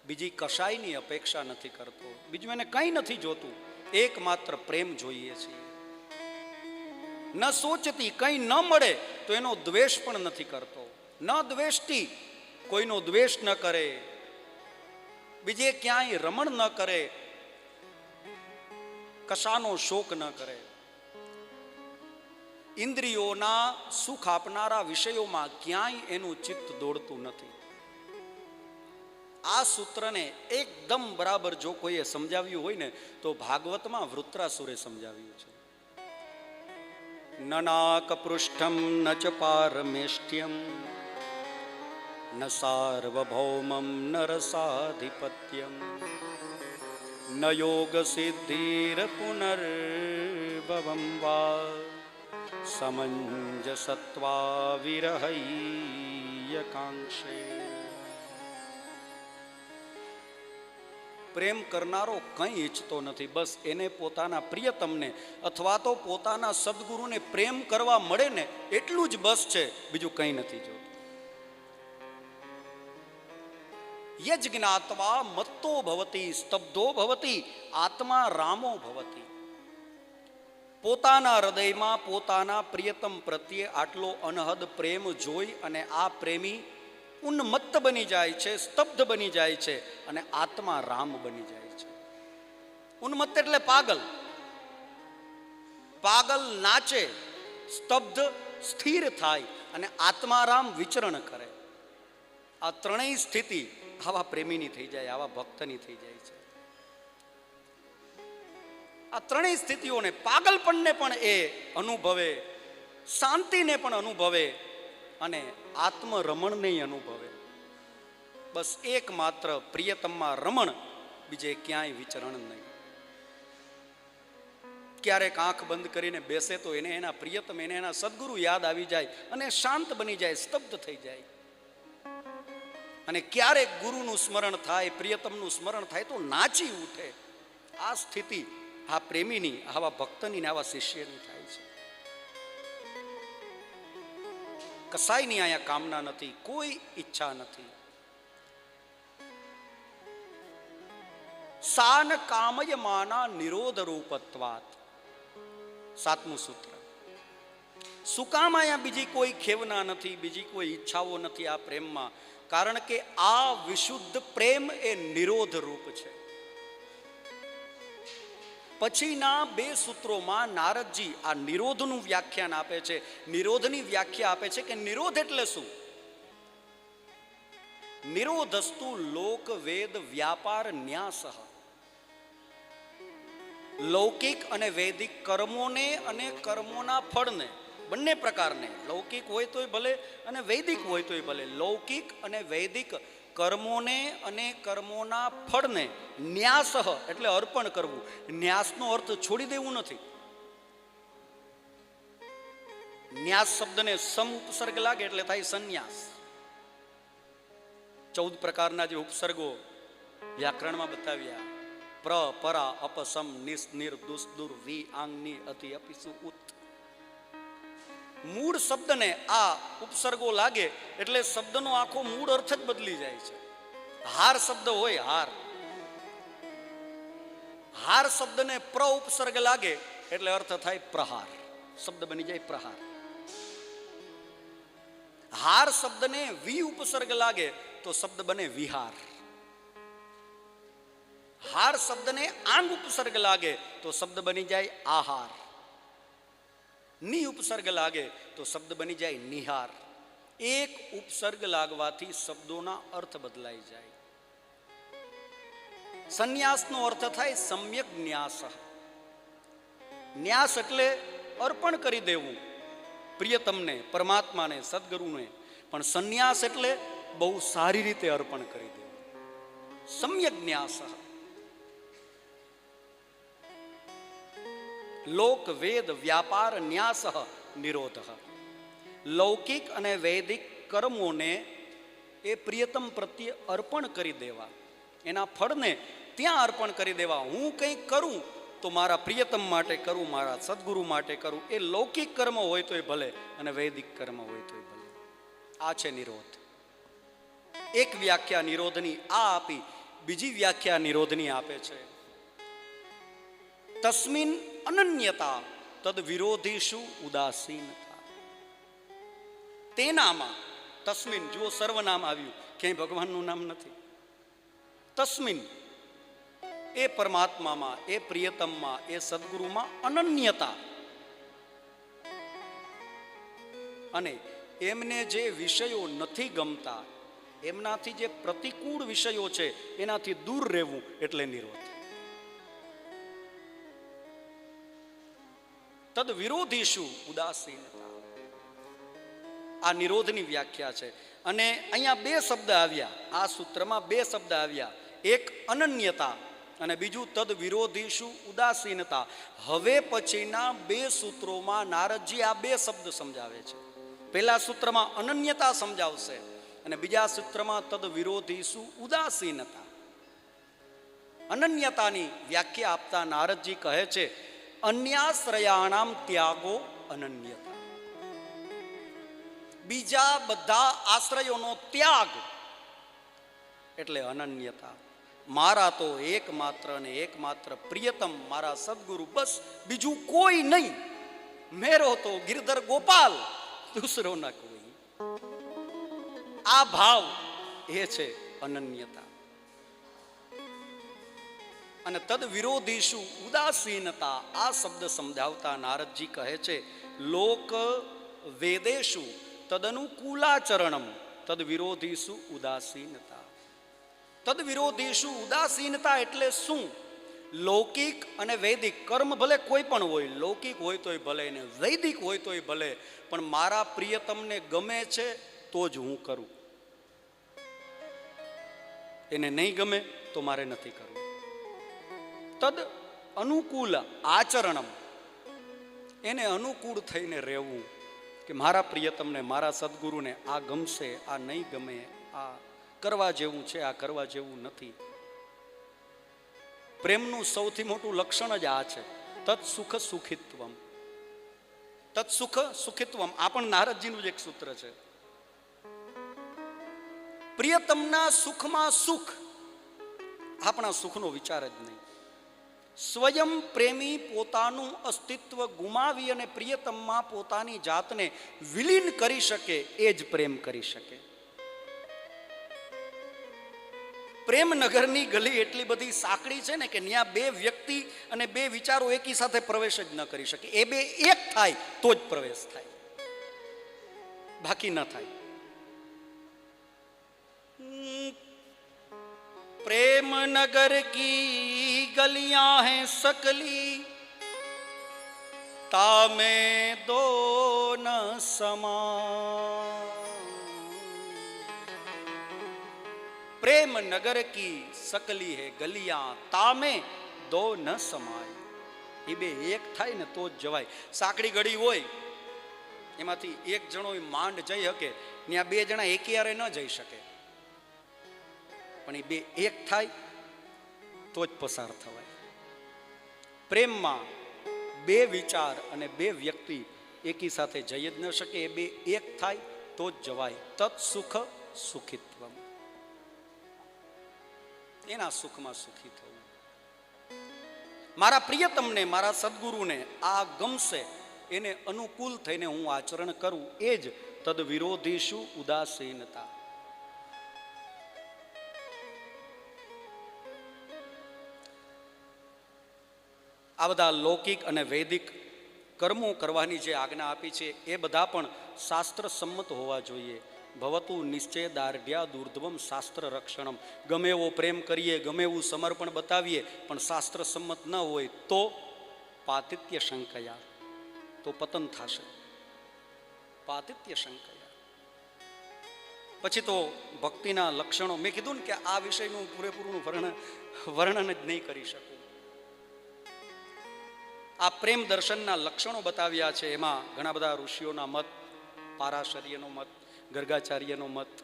બીજી કશાયની અપેક્ષા નથી કરતો, બીજું એને કંઈ નથી જોતું, એકમાત્ર પ્રેમ જોઈએ છે. ન સોચતી, કંઈ ન મળે તો એનો દ્વેષ પણ નથી કરતો. ન દ્વેષ્ટી, કોઈનો દ્વેષ ન કરે, બીજે ક્યાંય રમણ ન કરે, કશાનો શોક ન કરે. ઇન્દ્રિયોના સુખ આપનારા વિષયોમાં ક્યાંય એનું ચિત્ત દોડતું નથી. આ સૂત્રને એકદમ બરાબર જો કોઈએ સમજાવ્યું હોય ને તો ભાગવતમાં વૃત્રાસુરે સમજાવ્યું છે. નનાક પૃષ્ઠમ ન ચ પારમેષ્ઠ્યમ ન સાર્વભૌમમ ન રસાધિપત્યમ ન યોગ સિદ્ધિર પુનર્ભવમ વા સમંજસત્વા વિરહૈયકાંક્ષે. પ્રેમ કરનારો કંઈ ઈચ્છતો નથી, બસ એને પોતાના પ્રિયતમને અથવા તો પોતાના સદગુરુને પ્રેમ કરવા મળે ને એટલું જ બસ છે, બીજું કંઈ નથી જોતું. યજ જ્ઞાત્વા મત્તો ભવતી, સ્તબ્ધો ભવતી, આત્મા રામો ભવતી. પોતાના હૃદયમાં પોતાના પ્રિયતમ પ્રત્યે આટલો અનહદ પ્રેમ જોઈ અને આ પ્રેમી ઉન્મત્ત બની જાય છે, સ્તબ્ધ બની જાય છે અને આત્મા રામ બની જાય છે. ઉન્મત્ત એટલે પાગલ. પાગલ નાચે, સ્તબ્ધ સ્થિર થાય અને આત્મારામ વિચરણ કરે. આ ત્રણેય સ્થિતિ આવા પ્રેમીની થઈ જાય, આવા ભક્તની થઈ જાય છે. આ ત્રણેય સ્થિતિઓને, પાગલપણને પણ એ અનુભવે, શાંતિને પણ અનુભવે અને આત્મરમણને અનુભવે. બસ એકમાત્ર પ્રિયતમમાં રમણ, બીજે ક્યાંય વિચરણ નહીં. ક્યારેક આંખ બંધ કરીને બેસે તો એને એના પ્રિયતમ, એને એના સદગુરુ યાદ આવી જાય અને શાંત બની જાય, સ્તબ્ધ થઈ જાય. અને ક્યારેક ગુરુનું સ્મરણ થાય, પ્રિયતમનું સ્મરણ થાય તો નાચી ઉઠે. આ સ્થિતિ આ પ્રેમીની, આવા ભક્તની, આવા શિષ્યની થાય છે. કસાયની અહીંયા કામના નથી, કોઈ ઈચ્છા નથી. સાન કામયમાના નિરોધ રૂપત્વાત. સાતમું સૂત્ર. શું કામ અહીંયા બીજી કોઈ ખેવના નથી, બીજી કોઈ ઈચ્છાઓ નથી આ પ્રેમમાં? કારણ કે આ વિશુદ્ધ પ્રેમ એ નિરોધ રૂપ છે. પછીના બે સૂત્રોમાં નારદજી આ નિરોધનું વ્યાખ્યાન આપે છે. નિરોધની વ્યાખ્યા આપે છે કે નિરોધ એટલે શું? નિરોધસ્તુ લોક વેદ વ્યાપાર ન્યાસ. લૌકિક અને વૈદિક કર્મોને અને કર્મોના ફળને, બંને પ્રકારને, લૌકિક હોય તોય ભલે અને વૈદિક હોય તોય ભલે, લૌકિક અને વૈદિક કર્મોને અને કર્મોના ફળને ન્યાસ એટલે અર્પણ કરવું. ન્યાસનો અર્થ છોડી દેવું નથી. ન્યાસ શબ્દને સમ ઉપસર્ગ લાગે એટલે થાય સંન્યાસ. 14 પ્રકારના જે ઉપસર્ગો વ્યાકરણમાં બતાવ્યા, પ્ર પરા અપસમ નિસ નિર દુસ દુર વી આંગની અતિ અપિસુ ઉત. મૂળ શબ્દને આ ઉપસર્ગો લાગે એટલે શબ્દનો આખો મૂળ અર્થ જ બદલી જાય છે. હાર શબ્દ હોય, હાર, હાર શબ્દને પ્ર ઉપસર્ગ લાગે એટલે અર્થ થાય પ્રહાર, શબ્દ બની જાય પ્રહાર. હાર શબ્દને વી ઉપસર્ગ લાગે તો શબ્દ બને વિહાર. હાર શબ્દને આંગ ઉપસર્ગ લાગે તો શબ્દ બની જાય આહાર. ની ઉપસર્ગ લાગે તો શબ્દ બની જાય નિહાર. એક ઉપસર્ગ લાગવાથી શબ્દોના અર્થ બદલાઈ જાય. સંન્યાસનો અર્થ થાય સમ્યક ન્યાસ. ન્યાસ એટલે અર્પણ કરી દેવું પ્રિયતમને, પરમાત્માને, સદગુરુને. પણ સંન્યાસ એટલે બહુ સારી રીતે અર્પણ કરી દેવું. સમ્યક ન્યાસ. લોક વેદ વ્યાપાર ન્યાસ નિરોધ. લૌકિક અને વૈદિક કર્મોને એ પ્રિયતમ પ્રત્યે અર્પણ કરી દેવા, એના ફળને ત્યાં અર્પણ કરી દેવા. હું કંઈક કરું તો મારા પ્રિયતમ માટે કરું, મારા સદગુરુ માટે કરું. એ લૌકિક કર્મ હોય તોય ભલે અને વૈદિક કર્મ હોય તોય ભલે. આ છે નિરોધ. એક વ્યાખ્યા નિરોધની આ આપી. બીજી વ્યાખ્યા નિરોધની આપે છે, તસ્મિન અનન્યતા તદ વિરોધીષુ ઉદાસીનતા. તેનામાં, તસ્મિન જુઓ સર્વનામ આવ્યું, ક્યાંય ભગવાનનું નામ નથી. તસ્મિન એ પરમાત્મામાં, એ પ્રિયતમમાં, એ સદગુરુમાં અનન્યતા. અને એમને જે વિષયો નથી ગમતા, એમનાથી જે પ્રતિકૂળ વિષયો છે એનાથી દૂર રહેવું એટલે નિરોધ. તદ વિરોધીષુ ઉદાસીનતા. આ નિરોધની વ્યાખ્યા છે. અને અહીંયા બે શબ્દ આવ્યા, આ સૂત્રમાં બે શબ્દ આવ્યા, એક અનન્યતા અને બીજું તદ વિરોધીષુ ઉદાસીનતા. હવે પછીના બે સૂત્રોમાં નારદજી આ બે શબ્દ સમજાવે છે. પહેલા સૂત્રમાં અનન્યતા સમજાવશે અને બીજા સૂત્રમાં તદ વિરોધીષુ ઉદાસીનતા. અનન્યતાની વ્યાખ્યા આપતા નારદજી કહે છે, અન્યાશ્રયાણામ ત્યાગો અનન્યતા. બીજા બધા આશ્રયોનો ત્યાગ એટલે અનન્યતા. મારા તો એકમાત્ર અને એકમાત્ર પ્રિયતમ મારા સદગુરુ, બસ બીજું કોઈ નહીં. મેરો તો ગિરધર ગોપાલ, દૂસરો ના કોઈ. આ ભાવ એ છે અનન્યતા. અને તદ વિરોધીષુ ઉદાસીનતા, આ શબ્દ સમજાવતા નારદજી કહે છે, લોક વેદેશુ તદનુકૂલાચરણમ તદ વિરોધીષુ ઉદાસીનતા. તદ વિરોધીષુ ઉદાસીનતા એટલે શું? લૌકિક અને વૈદિક કર્મ ભલે કોઈ પણ હોય, લૌકિક હોય તોય ભલે ને વૈદિક હોય તોય ભલે, પણ મારા પ્રિયતમને ગમે છે તો જ હું કરું. એને નહીં ગમે તો મારે નથી કરવું. તદ અનુકૂલ આચરણમ, એને અનુકૂળ થઈને રહેવું કે મારા પ્રિયતમને, મારા સદગુરુને આ ગમશે, આ નહીં ગમે, આ કરવા જેવું છે, આ કરવા જેવું નથી. પ્રેમનું સૌથી મોટું લક્ષણ જ આ છે, તત્ સુખ સુખિત્વમ. તત્સુખ સુખિત્વમ, આ પણ નારદજીનું જ એક સૂત્ર છે. પ્રિયતમના સુખમાં સુખ, આપણા સુખનો વિચાર જ નહીં. સ્વયં પ્રેમી પોતાનું અસ્તિત્વ ગુમાવી અને પ્રિયતમમાં પોતાની જાતને વિલીન કરી શકે એ જ પ્રેમ કરી શકે. પ્રેમનગરની ગલી એટલી બધી સાંકડી છે ને કે ત્યાં બે વ્યક્તિ અને બે વિચારો એકી સાથે પ્રવેશ જ ન કરી શકે. એ બે એક થાય તો જ પ્રવેશ થાય, બાકી ન થાય. प्रेम नगर की गलियां हैं सकली, तामे दो न समा. प्रेम नगर की सकली है गलियां, तामे दो न समाय. એ બે એક થાય ને તો જ જવાય. સાંકડી ગળી હોય એમાંથી એક જણો માંડ જઈ શકે, ત્યાં બે જણા એકી ન જઈ શકે, પણ એ બે એક થાય તો જ પસાર થવાય. પ્રેમમાં બે વિચાર અને બે વ્યક્તિ એકી સાથે જઈ જ ન શકે, એ બે એક થાય તો જ જવાય. તત સુખ સુખિત્વમ, એના સુખમાં સુખી થવું. મારા પ્રિયતમને, મારા સદગુરુને આ ગમશે, એને અનુકૂળ થઈને હું આચરણ કરું, એ જ તદ વિરોધીશું ઉદાસીનતા. આ બધા લૌકિક અને વૈદિક કર્મો કરવાની જે આજ્ઞા આપી છે એ બધા પણ શાસ્ત્ર સંમત હોવા જોઈએ. ભવતુ નિશ્ચય દાર્ઢ્યા દુર્ધવમ શાસ્ત્ર રક્ષણમ. ગમે એવો પ્રેમ કરીએ, ગમે એવું સમર્પણ બતાવીએ, પણ શાસ્ત્ર સંમત ન હોય તો પાતિત્ય શંકયા, તો પતન થશે. પાતિત્ય શંકયા. પછી તો ભક્તિના લક્ષણો, મેં કીધું ને કે આ વિષયનું પૂરેપૂરું વર્ણન જ નહીં કરી શકું. આ પ્રેમ દર્શનના લક્ષણો બતાવ્યા છે. એમાં ઘણા બધા ઋષિઓના મત, પારાશર્યનો મત, ગર્ગાચાર્યનો મત,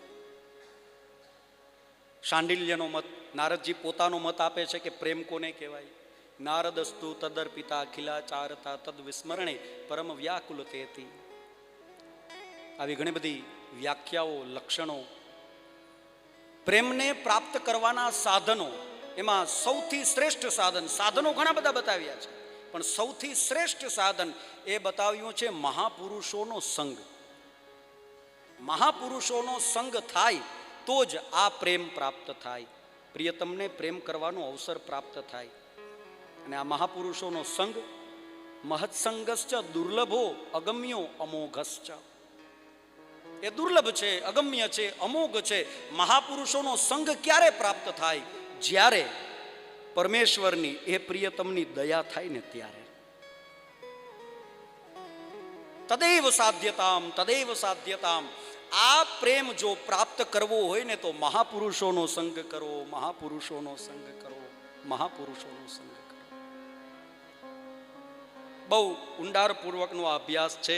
શાંડિલ્યનો મત, નારદજી પોતાનો મત આપે છે કે પ્રેમ કોને કહેવાય. નારદસ્તુ તદર્પિતા અખિલાચારતા તદ વિસ્મરણે પરમ વ્યાકુલ તેતી. આવી ઘણી બધી વ્યાખ્યાઓ, લક્ષણો. પ્રેમને પ્રાપ્ત કરવાના સાધનો, એમાં સૌથી શ્રેષ્ઠ સાધન, સાધનો ઘણા બધા બતાવ્યા છે, પણ સૌથી શ્રેષ્ઠ સાધન એ બતાવ્યું છે મહાપુરુષોનો સંગ. મહાપુરુષોનો સંગ થાય તો જ આ પ્રેમ પ્રાપ્ત થાય, પ્રિયતમને પ્રેમ કરવાનો અવસર પ્રાપ્ત થાય. અને આ મહાપુરુષોનો સંગ મહત્સંગશ્ચ દુર્લભો અગમ્યો અમોઘશ્ચ. એ દુર્લભ છે, અગમ્ય છે, અમોઘ છે. મહાપુરુષોનો સંગ ક્યારે પ્રાપ્ત થાય? જ્યારે પરમેશ્વરની, એ પ્રિયતમની દયા થાય ને ત્યારે. તદેવ સાધ્યતામ, તદેવ સાધ્યતામ. આ પ્રેમ જો પ્રાપ્ત કરવો હોય ને તો મહાપુરુષોનો સંગ કરો, મહાપુરુષોનો સંગ કરો, મહાપુરુષોનો સંગ કરો. બહુ ઊંડાણપૂર્વકનો આ અભ્યાસ છે,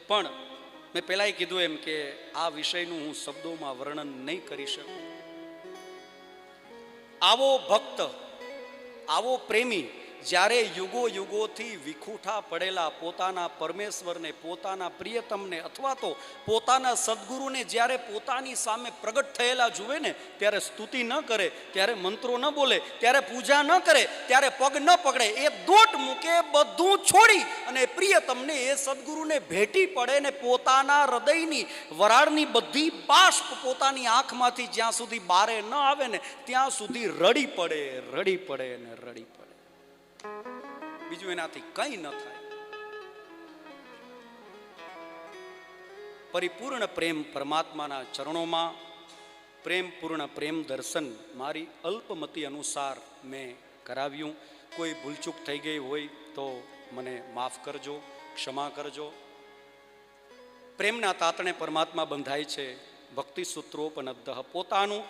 પણ મેં પહેલાં કીધું એમ કે આ વિષયનું હું શબ્દોમાં વર્ણન નહીં કરી શકું. આવો ભક્ત, આવો પ્રેમી જ્યારે યુગો યુગોથી વિખૂટા પડેલા પોતાના પરમેશ્વરને, પોતાના પ્રિયતમને અથવા તો પોતાના સદગુરુને જ્યારે પોતાની સામે પ્રગટ થયેલા જુએ ને, ત્યારે સ્તુતિ ન કરે, ત્યારે મંત્રો ન બોલે, ત્યારે પૂજા ન કરે, ત્યારે પગ ન પકડે, એ દોટ મૂકે, બધું છોડી અને પ્રિયતમને, એ સદગુરુને ભેટી પડે ને પોતાના હૃદયની વરાળની બધી બાષ્પ પોતાની આંખમાંથી જ્યાં સુધી બારે ન આવે ને ત્યાં સુધી રડી પડે, રડી પડે ને રડી પડે. બીજું એનાથી કંઈ ન થાય. પરિપૂર્ણ પ્રેમ પરમાત્માના ચરણોમાં, પ્રેમપૂર્ણ પ્રેમ દર્શન મારી અલ્પમતી અનુસાર મેં કરાવ્યું. કોઈ ભૂલચૂક થઈ ગઈ હોય તો મને માફ કરજો, ક્ષમા કરજો. પ્રેમના તાતણે પરમાત્મા બંધાય છે. ભક્તિ સૂત્રોપનદ્ધ. પોતાનું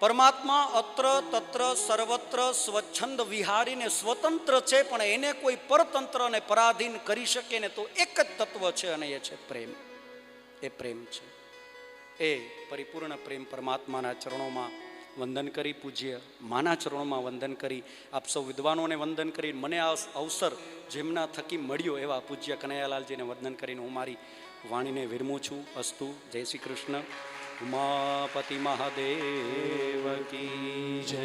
પરમાત્મા અત્ર તત્ર સર્વત્ર સ્વચ્છંદ વિહારીને સ્વતંત્ર છે, પણ એને કોઈ પરતંત્ર અને પરાધીન કરી શકે ને તો એક જ તત્વ છે, અને એ છે પ્રેમ. એ પ્રેમ છે. એ પરિપૂર્ણ પ્રેમ પરમાત્માના ચરણોમાં વંદન કરી, પૂજ્ય માના ચરણોમાં વંદન કરી, આપ સૌ વિદ્વાનોને વંદન કરી, મને આ અવસર જેમના થકી મળ્યો એવા પૂજ્ય કનૈયાલાલજીને વંદન કરીને હું મારી વાણીને વિરમું છું. અસ્તુ. જય શ્રી કૃષ્ણ. ઉમાપતિ મહાદેવ કી જય.